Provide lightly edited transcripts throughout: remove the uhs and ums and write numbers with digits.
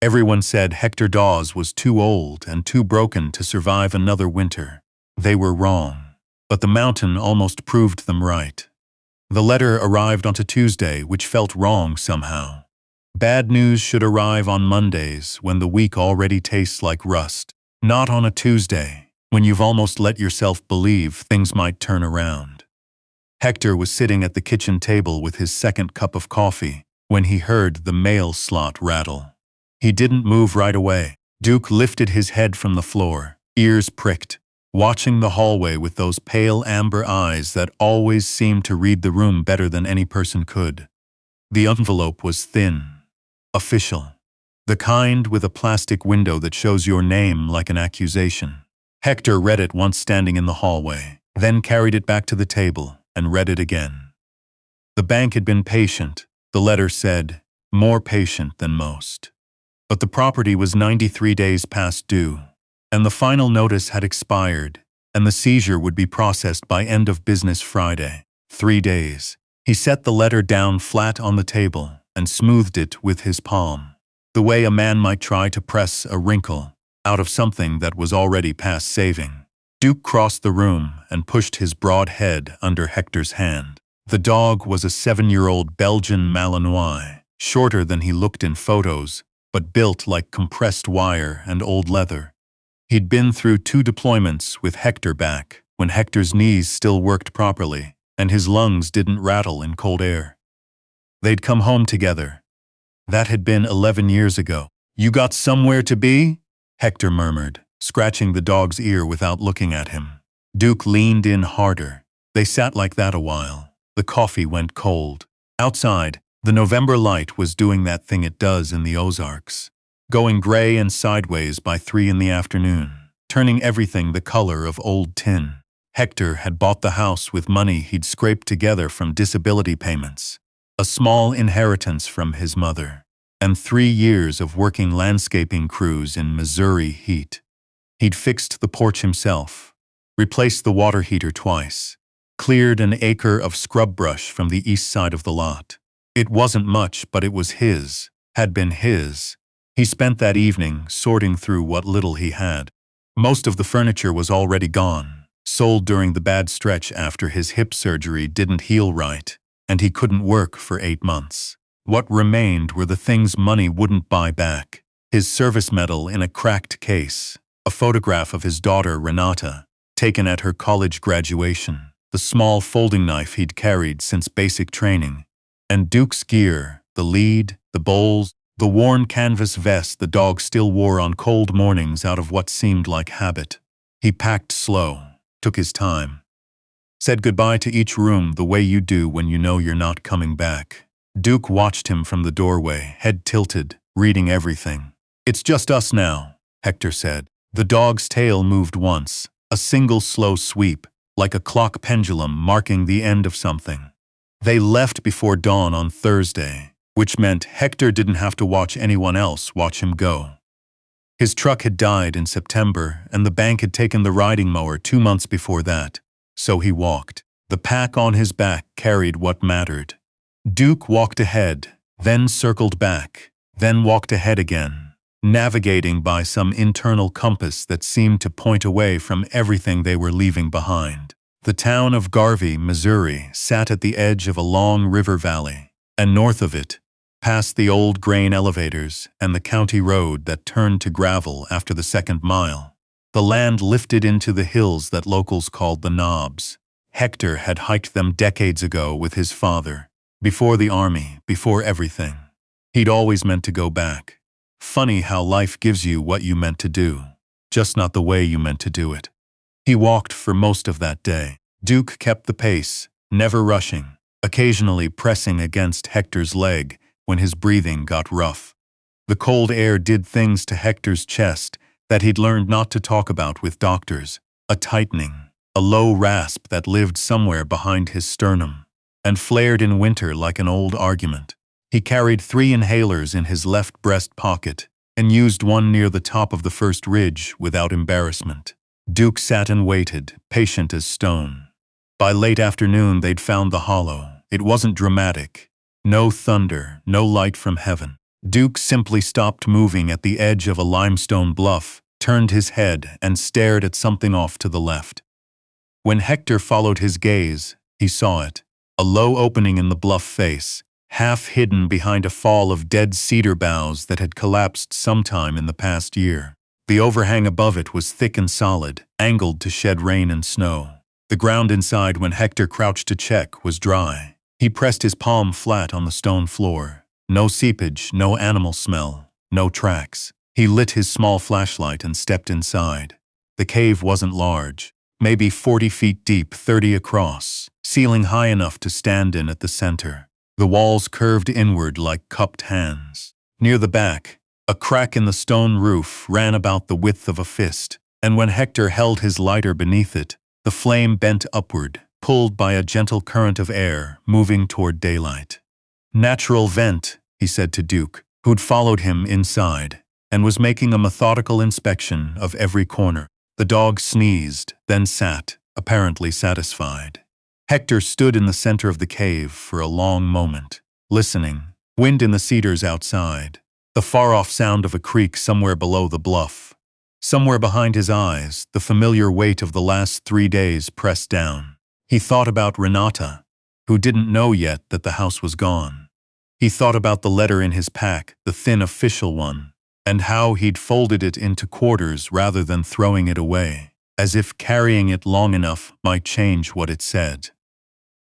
Everyone said Hector Daws was too old and too broken to survive another winter. They were wrong. But the mountain almost proved them right. The letter arrived on a Tuesday, which felt wrong somehow. Bad news should arrive on Mondays, when the week already tastes like rust. Not on a Tuesday, when you've almost let yourself believe things might turn around. Hector was sitting at the kitchen table with his second cup of coffee when he heard the mail slot rattle. He didn't move right away. Duke lifted his head from the floor, ears pricked, watching the hallway with those pale amber eyes that always seemed to read the room better than any person could. The envelope was thin, official, the kind with a plastic window that shows your name like an accusation. Hector read it once standing in the hallway, then carried it back to the table and read it again. The bank had been patient, the letter said, more patient than most. But the property was 93 days past due, and the final notice had expired, and the seizure would be processed by end of business Friday. 3 days. He set the letter down flat on the table and smoothed it with his palm, the way a man might try to press a wrinkle out of something that was already past saving. Duke crossed the room and pushed his broad head under Hector's hand. The dog was a 7-year-old Belgian Malinois, shorter than he looked in photos, but built like compressed wire and old leather. He'd been through 2 deployments with Hector back, when Hector's knees still worked properly, and his lungs didn't rattle in cold air. They'd come home together. That had been 11 years ago. "You got somewhere to be?" Hector murmured, scratching the dog's ear without looking at him. Duke leaned in harder. They sat like that a while. The coffee went cold. Outside, the November light was doing that thing it does in the Ozarks, going gray and sideways by 3 in the afternoon, turning everything the color of old tin. Hector had bought the house with money he'd scraped together from disability payments, a small inheritance from his mother, and 3 years of working landscaping crews in Missouri heat. He'd fixed the porch himself, replaced the water heater twice, cleared an acre of scrub brush from the east side of the lot. It wasn't much, but it was his, had been his. He spent that evening sorting through what little he had. Most of the furniture was already gone, sold during the bad stretch after his hip surgery didn't heal right, and he couldn't work for 8 months. What remained were the things money wouldn't buy back: his service medal in a cracked case, a photograph of his daughter Renata, taken at her college graduation, the small folding knife he'd carried since basic training, and Duke's gear, the lead, the bowls, the worn canvas vest the dog still wore on cold mornings out of what seemed like habit. He packed slow, took his time, said goodbye to each room the way you do when you know you're not coming back. Duke watched him from the doorway, head tilted, reading everything. "It's just us now," Hector said. The dog's tail moved once, a single slow sweep, like a clock pendulum marking the end of something. They left before dawn on Thursday, which meant Hector didn't have to watch anyone else watch him go. His truck had died in September, and the bank had taken the riding mower 2 months before that, so he walked. The pack on his back carried what mattered. Duke walked ahead, then circled back, then walked ahead again, navigating by some internal compass that seemed to point away from everything they were leaving behind. The town of Garvey, Missouri, sat at the edge of a long river valley, and north of it, past the old grain elevators and the county road that turned to gravel after the 2nd mile, the land lifted into the hills that locals called the Knobs. Hector had hiked them decades ago with his father, before the army, before everything. He'd always meant to go back. Funny how life gives you what you meant to do, just not the way you meant to do it. He walked for most of that day. Duke kept the pace, never rushing, occasionally pressing against Hector's leg when his breathing got rough. The cold air did things to Hector's chest that he'd learned not to talk about with doctors: a tightening, a low rasp that lived somewhere behind his sternum, and flared in winter like an old argument. He carried 3 inhalers in his left breast pocket and used one near the top of the first ridge without embarrassment. Duke sat and waited, patient as stone. By late afternoon they'd found the hollow. It wasn't dramatic. No thunder, no light from heaven. Duke simply stopped moving at the edge of a limestone bluff, turned his head, and stared at something off to the left. When Hector followed his gaze, he saw it. A low opening in the bluff face, half hidden behind a fall of dead cedar boughs that had collapsed sometime in the past year. The overhang above it was thick and solid, angled to shed rain and snow. The ground inside, when Hector crouched to check, was dry. He pressed his palm flat on the stone floor. No seepage, no animal smell, no tracks. He lit his small flashlight and stepped inside. The cave wasn't large, maybe 40 feet deep, 30 across, ceiling high enough to stand in at the center. The walls curved inward like cupped hands. Near the back, a crack in the stone roof ran about the width of a fist, and when Hector held his lighter beneath it, the flame bent upward, pulled by a gentle current of air moving toward daylight. "Natural vent," he said to Duke, who'd followed him inside, and was making a methodical inspection of every corner. The dog sneezed, then sat, apparently satisfied. Hector stood in the center of the cave for a long moment, listening. Wind in the cedars outside, the far-off sound of a creek somewhere below the bluff. Somewhere behind his eyes, the familiar weight of the last 3 days pressed down. He thought about Renata, who didn't know yet that the house was gone. He thought about the letter in his pack, the thin official one, and how he'd folded it into quarters rather than throwing it away, as if carrying it long enough might change what it said.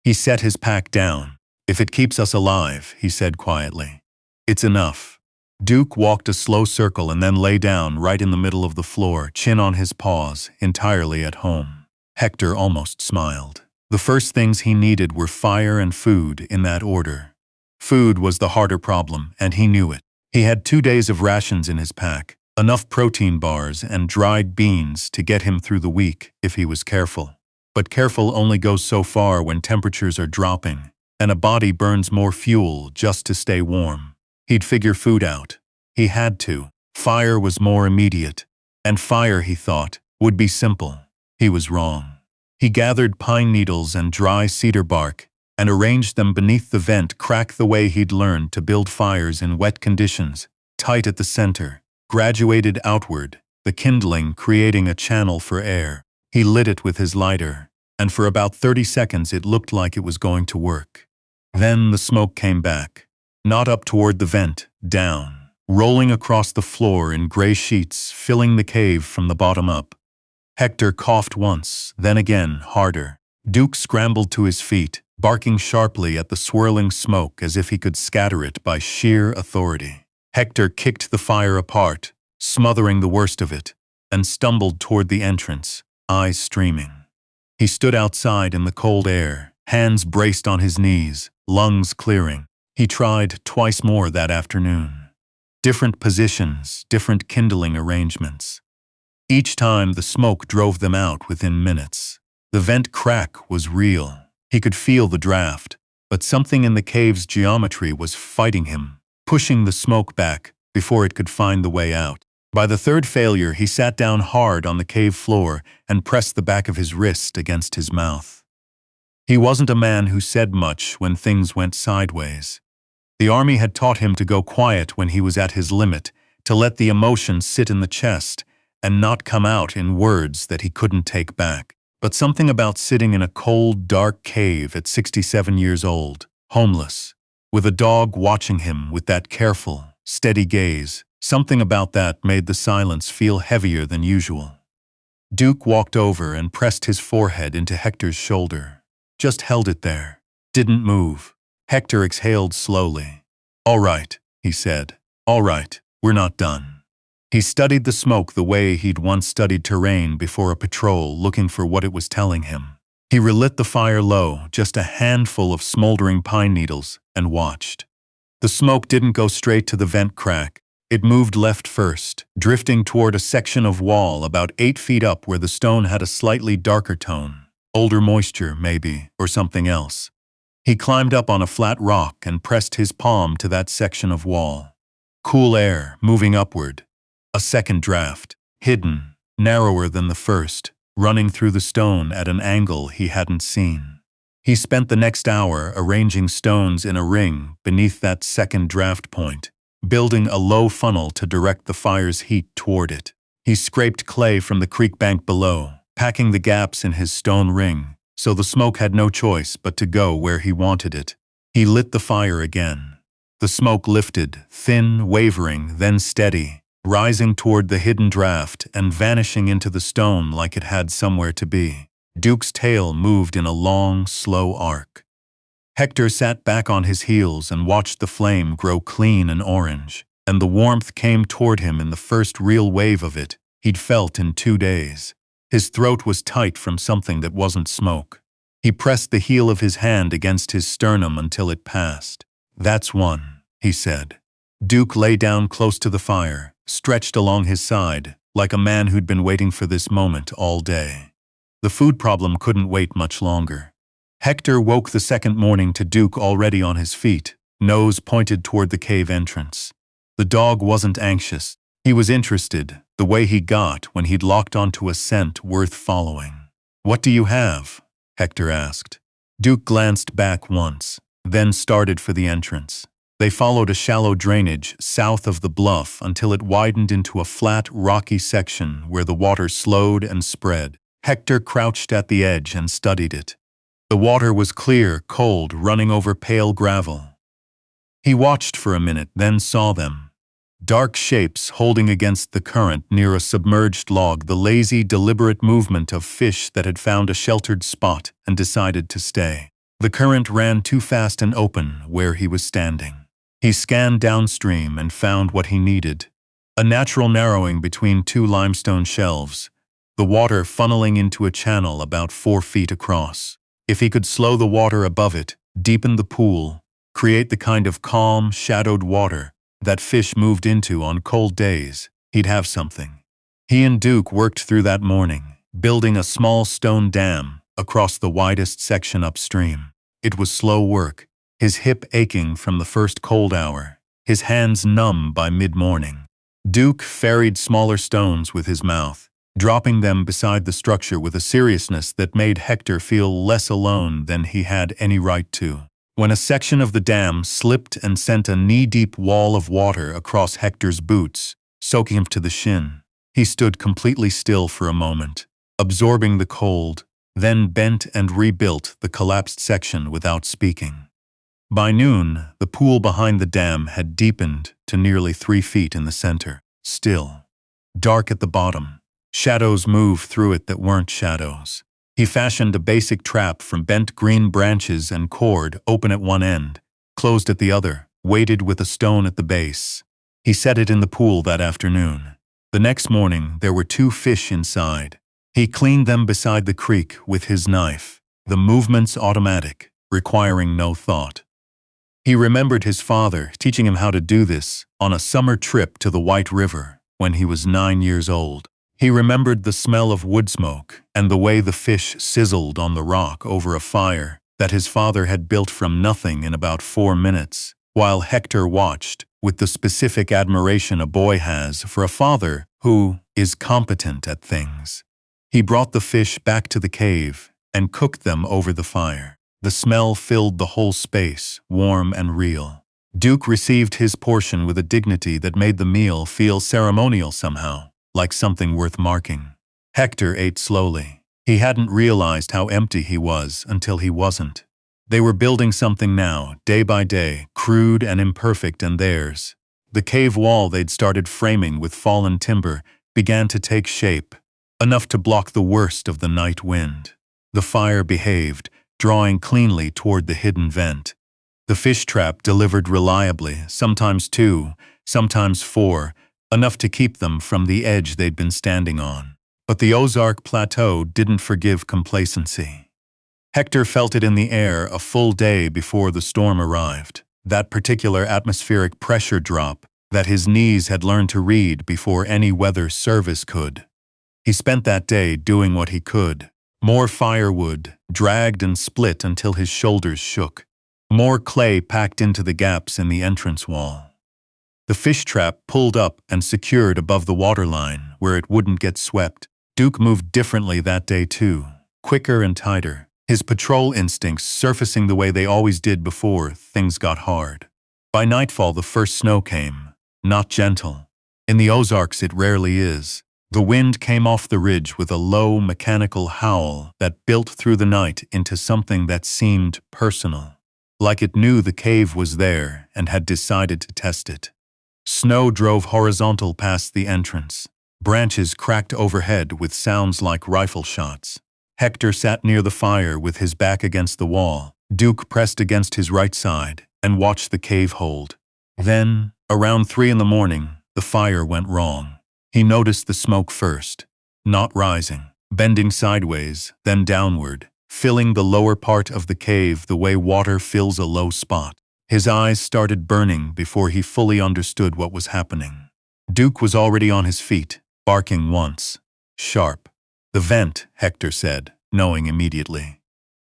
He set his pack down. "If it keeps us alive," he said quietly, "it's enough." Duke walked a slow circle and then lay down right in the middle of the floor, chin on his paws, entirely at home. Hector almost smiled. The first things he needed were fire and food, in that order. Food was the harder problem, and he knew it. He had 2 days of rations in his pack, enough protein bars and dried beans to get him through the week if he was careful. But careful only goes so far when temperatures are dropping, and a body burns more fuel just to stay warm. He'd figure food out. He had to. Fire was more immediate. And fire, he thought, would be simple. He was wrong. He gathered pine needles and dry cedar bark and arranged them beneath the vent crack the way he'd learned to build fires in wet conditions, tight at the center, graduated outward, the kindling creating a channel for air. He lit it with his lighter, and for about 30 seconds it looked like it was going to work. Then the smoke came back. Not up toward the vent, down, rolling across the floor in gray sheets, filling the cave from the bottom up. Hector coughed once, then again, harder. Duke scrambled to his feet, barking sharply at the swirling smoke as if he could scatter it by sheer authority. Hector kicked the fire apart, smothering the worst of it, and stumbled toward the entrance, eyes streaming. He stood outside in the cold air, hands braced on his knees, lungs clearing. He tried twice more that afternoon. Different positions, different kindling arrangements. Each time the smoke drove them out within minutes. The vent crack was real. He could feel the draft, but something in the cave's geometry was fighting him, pushing the smoke back before it could find the way out. By the third failure, he sat down hard on the cave floor and pressed the back of his wrist against his mouth. He wasn't a man who said much when things went sideways. The army had taught him to go quiet when he was at his limit, to let the emotion sit in the chest and not come out in words that he couldn't take back. But something about sitting in a cold, dark cave at 67 years old, homeless, with a dog watching him with that careful, steady gaze, something about that made the silence feel heavier than usual. Duke walked over and pressed his forehead into Hector's shoulder. Just held it there. Didn't move. Hector exhaled slowly. "All right," he said. "All right, we're not done." He studied the smoke the way he'd once studied terrain before a patrol, looking for what it was telling him. He relit the fire low, just a handful of smoldering pine needles, and watched. The smoke didn't go straight to the vent crack. It moved left first, drifting toward a section of wall about 8 feet up where the stone had a slightly darker tone. Older moisture, maybe, or something else. He climbed up on a flat rock and pressed his palm to that section of wall. Cool air, moving upward. A second draft, hidden, narrower than the first, running through the stone at an angle he hadn't seen. He spent the next hour arranging stones in a ring beneath that second draft point, building a low funnel to direct the fire's heat toward it. He scraped clay from the creek bank below, packing the gaps in his stone ring, so the smoke had no choice but to go where he wanted it. He lit the fire again. The smoke lifted, thin, wavering, then steady, rising toward the hidden draft and vanishing into the stone like it had somewhere to be. Duke's tail moved in a long, slow arc. Hector sat back on his heels and watched the flame grow clean and orange, and the warmth came toward him in the first real wave of it he'd felt in 2 days. His throat was tight from something that wasn't smoke. He pressed the heel of his hand against his sternum until it passed. "That's one," he said. Duke lay down close to the fire, stretched along his side, like a man who'd been waiting for this moment all day. The food problem couldn't wait much longer. Hector woke the second morning to Duke already on his feet, nose pointed toward the cave entrance. The dog wasn't anxious. He was interested, the way he got when he'd locked onto a scent worth following. "What do you have?" Hector asked. Duke glanced back once, then started for the entrance. They followed a shallow drainage south of the bluff until it widened into a flat, rocky section where the water slowed and spread. Hector crouched at the edge and studied it. The water was clear, cold, running over pale gravel. He watched for a minute, then saw them. Dark shapes holding against the current near a submerged log, the lazy, deliberate movement of fish that had found a sheltered spot and decided to stay. The current ran too fast and open where he was standing. He scanned downstream and found what he needed. A natural narrowing between 2 limestone shelves, the water funneling into a channel about 4 feet across. If he could slow the water above it, deepen the pool, create the kind of calm, shadowed water that fish moved into on cold days, he'd have something. He and Duke worked through that morning, building a small stone dam across the widest section upstream. It was slow work, his hip aching from the first cold hour, his hands numb by mid-morning. Duke ferried smaller stones with his mouth, dropping them beside the structure with a seriousness that made Hector feel less alone than he had any right to. When a section of the dam slipped and sent a knee-deep wall of water across Hector's boots, soaking him to the shin, he stood completely still for a moment, absorbing the cold, then bent and rebuilt the collapsed section without speaking. By noon, the pool behind the dam had deepened to nearly 3 feet in the center, still. Dark at the bottom. Shadows moved through it that weren't shadows. He fashioned a basic trap from bent green branches and cord, open at one end, closed at the other, weighted with a stone at the base. He set it in the pool that afternoon. The next morning, there were 2 fish inside. He cleaned them beside the creek with his knife, the movements automatic, requiring no thought. He remembered his father teaching him how to do this on a summer trip to the White River when he was 9 years old. He remembered the smell of wood smoke and the way the fish sizzled on the rock over a fire that his father had built from nothing in about 4 minutes, while Hector watched with the specific admiration a boy has for a father who is competent at things. He brought the fish back to the cave and cooked them over the fire. The smell filled the whole space, warm and real. Duke received his portion with a dignity that made the meal feel ceremonial somehow, like something worth marking. Hector ate slowly. He hadn't realized how empty he was until he wasn't. They were building something now, day by day, crude and imperfect and theirs. The cave wall they'd started framing with fallen timber began to take shape, enough to block the worst of the night wind. The fire behaved, drawing cleanly toward the hidden vent. The fish trap delivered reliably, sometimes 2, sometimes 4, enough to keep them from the edge they'd been standing on. But the Ozark plateau didn't forgive complacency. Hector felt it in the air a full day before the storm arrived, that particular atmospheric pressure drop that his knees had learned to read before any weather service could. He spent that day doing what he could. More firewood, dragged and split until his shoulders shook. More clay packed into the gaps in the entrance wall. The fish trap pulled up and secured above the waterline where it wouldn't get swept. Duke moved differently that day too, quicker and tighter, his patrol instincts surfacing the way they always did before things got hard. By nightfall the first snow came, not gentle. In the Ozarks it rarely is. The wind came off the ridge with a low, mechanical howl that built through the night into something that seemed personal, like it knew the cave was there and had decided to test it. Snow drove horizontal past the entrance. Branches cracked overhead with sounds like rifle shots. Hector sat near the fire with his back against the wall. Duke pressed against his right side and watched the cave hold. Then, around 3 in the morning, the fire went wrong. He noticed the smoke first, not rising, bending sideways, then downward, filling the lower part of the cave the way water fills a low spot. His eyes started burning before he fully understood what was happening. Duke was already on his feet, barking once. Sharp. The vent, Hector said, knowing immediately.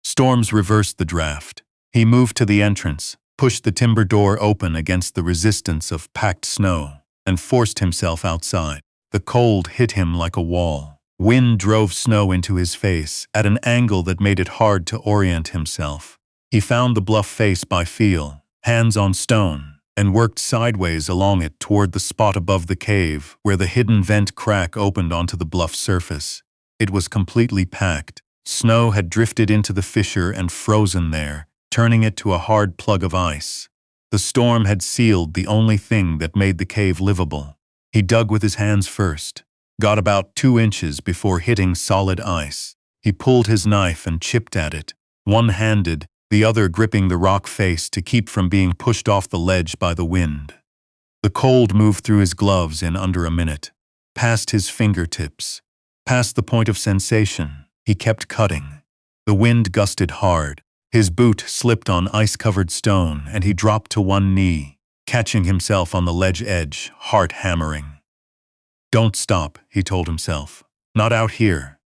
Storms reversed the draft. He moved to the entrance, pushed the timber door open against the resistance of packed snow, and forced himself outside. The cold hit him like a wall. Wind drove snow into his face at an angle that made it hard to orient himself. He found the bluff face by feel, hands on stone, and worked sideways along it toward the spot above the cave where the hidden vent crack opened onto the bluff surface. It was completely packed. Snow had drifted into the fissure and frozen there, turning it to a hard plug of ice. The storm had sealed the only thing that made the cave livable. He dug with his hands first, got about 2 inches before hitting solid ice. He pulled his knife and chipped at it, one-handed, the other gripping the rock face to keep from being pushed off the ledge by the wind. The cold moved through his gloves in under a minute, past his fingertips, past the point of sensation. He kept cutting. The wind gusted hard. His boot slipped on ice-covered stone, and he dropped to one knee, catching himself on the ledge edge, heart hammering. "Don't stop," he told himself. "Not out here."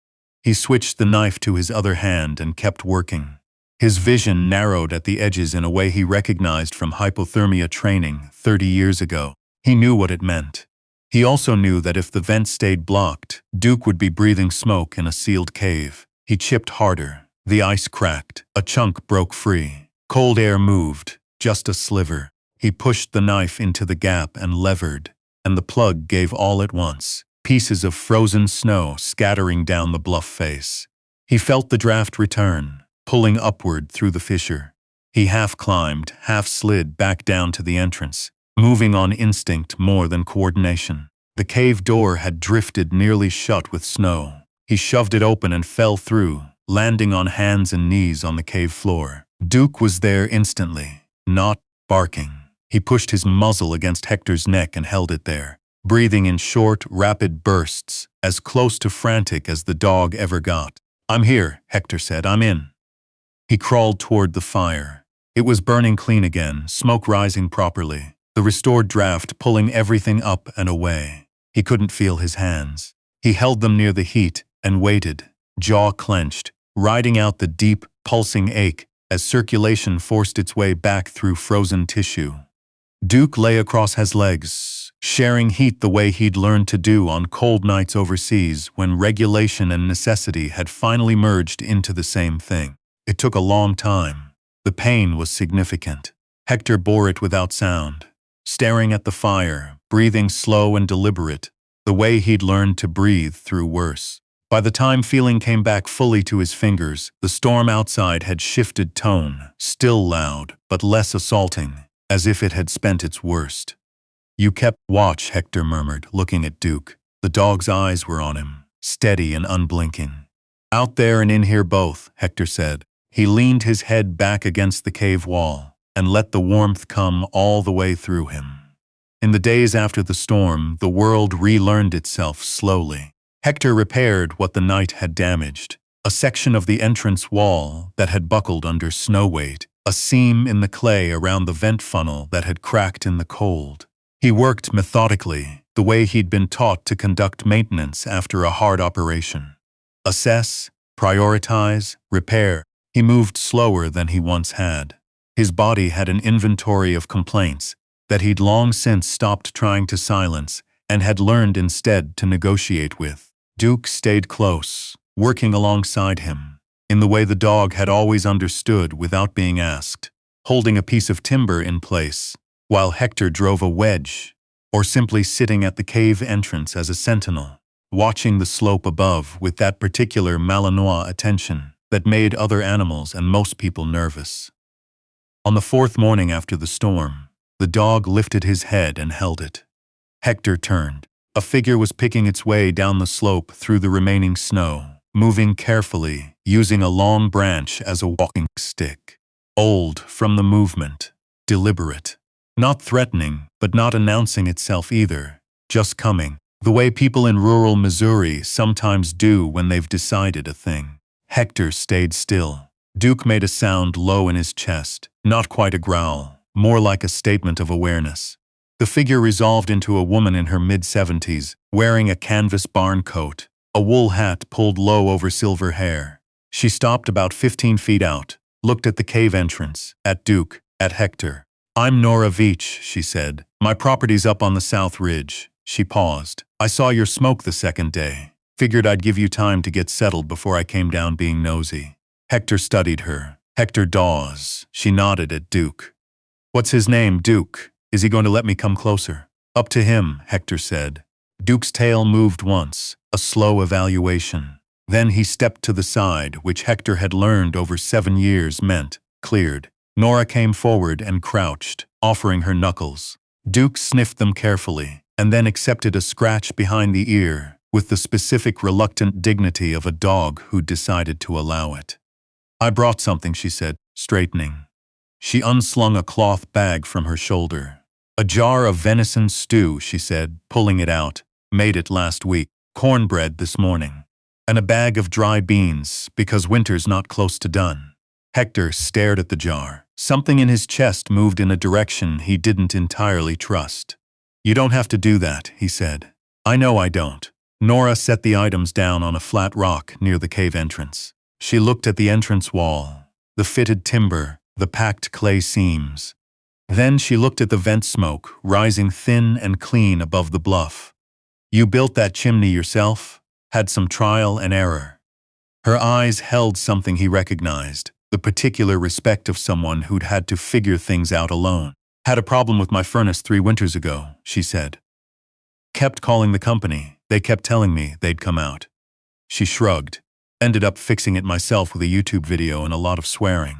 He switched the knife to his other hand and kept working. His vision narrowed at the edges in a way he recognized from hypothermia training 30 years ago. He knew what it meant. He also knew that if the vent stayed blocked, Duke would be breathing smoke in a sealed cave. He chipped harder. The ice cracked. A chunk broke free. Cold air moved, just a sliver. He pushed the knife into the gap and levered, and the plug gave all at once, pieces of frozen snow scattering down the bluff face. He felt the draft return, pulling upward through the fissure. He half climbed, half slid back down to the entrance, moving on instinct more than coordination. The cave door had drifted nearly shut with snow. He shoved it open and fell through, landing on hands and knees on the cave floor. Duke was there instantly, not barking. He pushed his muzzle against Hector's neck and held it there, breathing in short, rapid bursts, as close to frantic as the dog ever got. "I'm here," Hector said. "I'm in." He crawled toward the fire. It was burning clean again, smoke rising properly, the restored draft pulling everything up and away. He couldn't feel his hands. He held them near the heat and waited, jaw clenched, riding out the deep, pulsing ache as circulation forced its way back through frozen tissue. Duke lay across his legs, sharing heat the way he'd learned to do on cold nights overseas when regulation and necessity had finally merged into the same thing. It took a long time. The pain was significant. Hector bore it without sound, staring at the fire, breathing slow and deliberate, the way he'd learned to breathe through worse. By the time feeling came back fully to his fingers, the storm outside had shifted tone, still loud, but less assaulting, as if it had spent its worst. "You kept watch," Hector murmured, looking at Duke. The dog's eyes were on him, steady and unblinking. "Out there and in here both," Hector said. He leaned his head back against the cave wall and let the warmth come all the way through him. In the days after the storm, the world relearned itself slowly. Hector repaired what the night had damaged. A section of the entrance wall that had buckled under snow weight, a seam in the clay around the vent funnel that had cracked in the cold. He worked methodically, the way he'd been taught to conduct maintenance after a hard operation. Assess, prioritize, repair. He moved slower than he once had. His body had an inventory of complaints that he'd long since stopped trying to silence and had learned instead to negotiate with. Duke stayed close, working alongside him, in the way the dog had always understood without being asked, holding a piece of timber in place, while Hector drove a wedge, or simply sitting at the cave entrance as a sentinel, watching the slope above with that particular Malinois attention that made other animals and most people nervous. On the fourth morning after the storm, the dog lifted his head and held it. Hector turned. A figure was picking its way down the slope through the remaining snow, moving carefully, using a long branch as a walking stick. Old from the movement, deliberate. Not threatening, but not announcing itself either, just coming, the way people in rural Missouri sometimes do when they've decided a thing. Hector stayed still. Duke made a sound low in his chest, not quite a growl, more like a statement of awareness. The figure resolved into a woman in her mid-70s, wearing a canvas barn coat, a wool hat pulled low over silver hair. She stopped about 15 feet out, looked at the cave entrance, at Duke, at Hector. "I'm Nora Veach," she said. "My property's up on the South Ridge." She paused. "I saw your smoke the second day. Figured I'd give you time to get settled before I came down being nosy." Hector studied her. "Hector Daws." She nodded at Duke. "What's his name, Duke? Is he going to let me come closer?" "Up to him," Hector said. Duke's tail moved once, a slow evaluation. Then he stepped to the side, which Hector had learned over 7 years meant cleared. Nora came forward and crouched, offering her knuckles. Duke sniffed them carefully, and then accepted a scratch behind the ear, with the specific reluctant dignity of a dog who'd decided to allow it. "I brought something," she said, straightening. She unslung a cloth bag from her shoulder. "A jar of venison stew," she said, pulling it out. "Made it last week. Cornbread this morning. And a bag of dry beans, because winter's not close to done." Hector stared at the jar. Something in his chest moved in a direction he didn't entirely trust. "You don't have to do that," he said. "I know I don't." Nora set the items down on a flat rock near the cave entrance. She looked at the entrance wall, the fitted timber, the packed clay seams. Then she looked at the vent smoke, rising thin and clean above the bluff. "You built that chimney yourself? Had some trial and error?" Her eyes held something he recognized, the particular respect of someone who'd had to figure things out alone. "Had a problem with my furnace 3 winters ago," she said. "Kept calling the company. They kept telling me they'd come out." She shrugged. "Ended up fixing it myself with a YouTube video and a lot of swearing."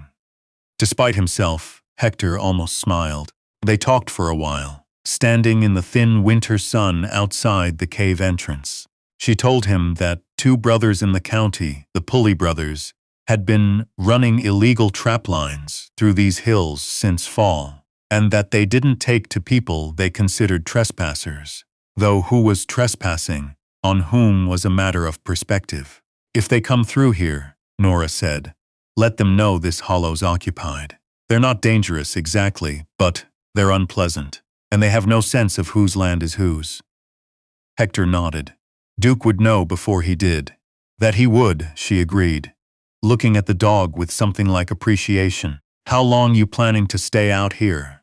Despite himself, Hector almost smiled. They talked for a while, standing in the thin winter sun outside the cave entrance. She told him that 2 brothers in the county, the Pulley brothers, had been running illegal trap lines through these hills since fall, and that they didn't take to people they considered trespassers, though who was trespassing, on whom was a matter of perspective. "If they come through here," Nora said, "let them know this hollow's occupied. They're not dangerous exactly, but they're unpleasant, and they have no sense of whose land is whose." Hector nodded. Duke would know before he did. That he would, she agreed, looking at the dog with something like appreciation. "How long you planning to stay out here?"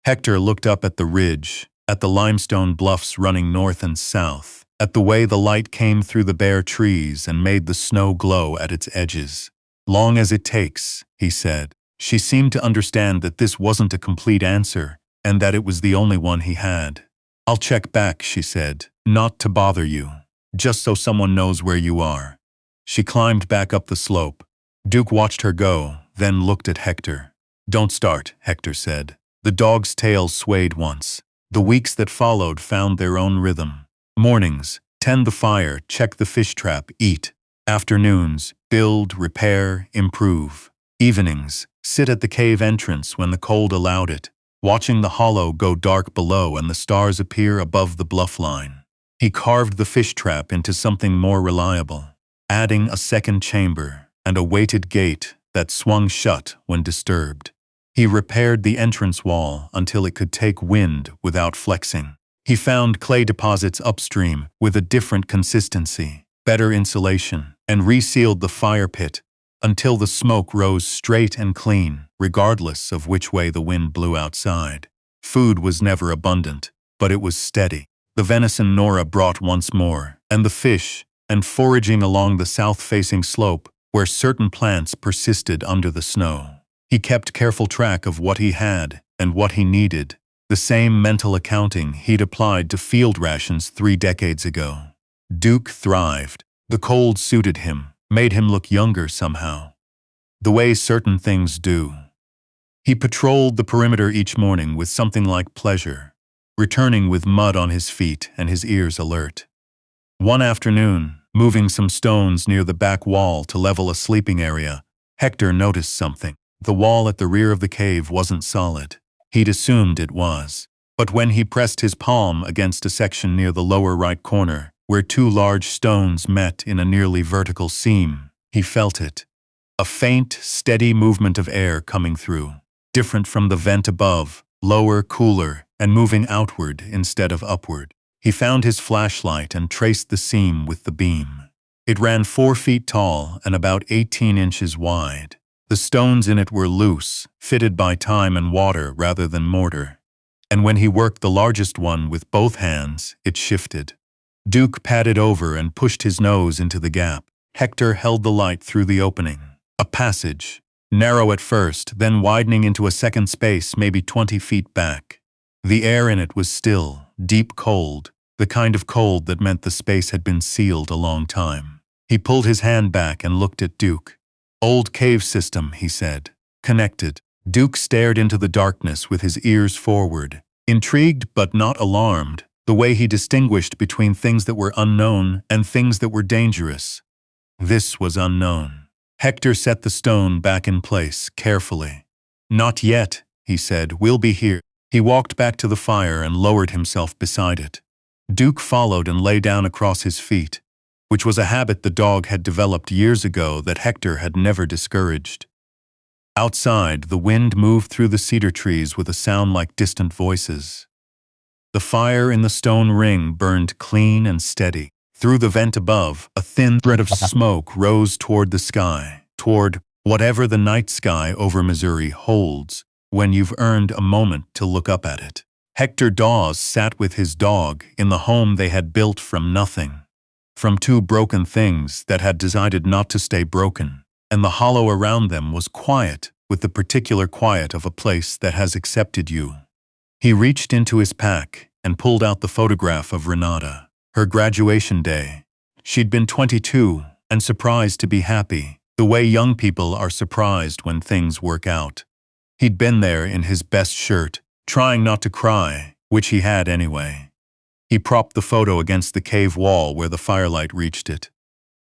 Hector looked up at the ridge, at the limestone bluffs running north and south, at the way the light came through the bare trees and made the snow glow at its edges. "Long as it takes," he said. She seemed to understand that this wasn't a complete answer, and that it was the only one he had. "I'll check back," she said, "not to bother you, just so someone knows where you are." She climbed back up the slope. Duke watched her go, then looked at Hector. "Don't start," Hector said. The dog's tail swayed once. The weeks that followed found their own rhythm. Mornings, tend the fire, check the fish trap, eat. Afternoons, build, repair, improve. Evenings, sit at the cave entrance when the cold allowed it, watching the hollow go dark below and the stars appear above the bluff line. He carved the fish trap into something more reliable, adding a second chamber and a weighted gate that swung shut when disturbed. He repaired the entrance wall until it could take wind without flexing. He found clay deposits upstream with a different consistency, better insulation, and resealed the fire pit until the smoke rose straight and clean, regardless of which way the wind blew outside. Food was never abundant, but it was steady. The venison Nora brought once more, and the fish, and foraging along the south-facing slope, where certain plants persisted under the snow. He kept careful track of what he had and what he needed. the same mental accounting he'd applied to field rations 3 decades ago. Duke thrived. The cold suited him, made him look younger somehow. The way certain things do. He patrolled the perimeter each morning with something like pleasure, returning with mud on his feet and his ears alert. One afternoon, moving some stones near the back wall to level a sleeping area, Hector noticed something. The wall at the rear of the cave wasn't solid. He'd assumed it was. But when he pressed his palm against a section near the lower right corner, where 2 large stones met in a nearly vertical seam, he felt it. A faint, steady movement of air coming through, different from the vent above, lower, cooler, and moving outward instead of upward. He found his flashlight and traced the seam with the beam. It ran 4 feet tall and about 18 inches wide. The stones in it were loose, fitted by time and water rather than mortar. And when he worked the largest one with both hands, it shifted. Duke padded over and pushed his nose into the gap. Hector held the light through the opening. A passage, narrow at first, then widening into a second space maybe 20 feet back. The air in it was still, deep cold, the kind of cold that meant the space had been sealed a long time. He pulled his hand back and looked at Duke. "Old cave system," he said. "Connected." Duke stared into the darkness with his ears forward, intrigued but not alarmed, the way he distinguished between things that were unknown and things that were dangerous. This was unknown. Hector set the stone back in place, carefully. "Not yet," he said. "We'll be here." He walked back to the fire and lowered himself beside it. Duke followed and lay down across his feet, which was a habit the dog had developed years ago that Hector had never discouraged. Outside, the wind moved through the cedar trees with a sound like distant voices. The fire in the stone ring burned clean and steady. Through the vent above, a thin thread of smoke rose toward the sky, toward whatever the night sky over Missouri holds when you've earned a moment to look up at it. Hector Daws sat with his dog in the home they had built from nothing, from 2 broken things that had decided not to stay broken, and the hollow around them was quiet, with the particular quiet of a place that has accepted you. He reached into his pack and pulled out the photograph of Renata, her graduation day. She'd been 22 and surprised to be happy, the way young people are surprised when things work out. He'd been there in his best shirt, trying not to cry, which he had anyway. He propped the photo against the cave wall where the firelight reached it.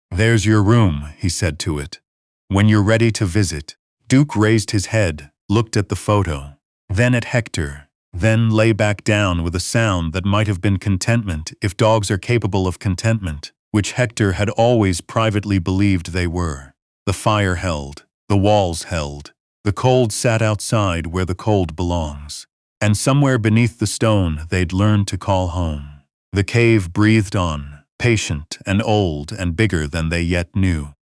"There's your room," he said to it. "When you're ready to visit." Duke raised his head, looked at the photo, then at Hector, then lay back down with a sound that might have been contentment if dogs are capable of contentment, which Hector had always privately believed they were. The fire held, the walls held, the cold sat outside where the cold belongs. And somewhere beneath the stone they'd learned to call home. The cave breathed on, patient and old and bigger than they yet knew.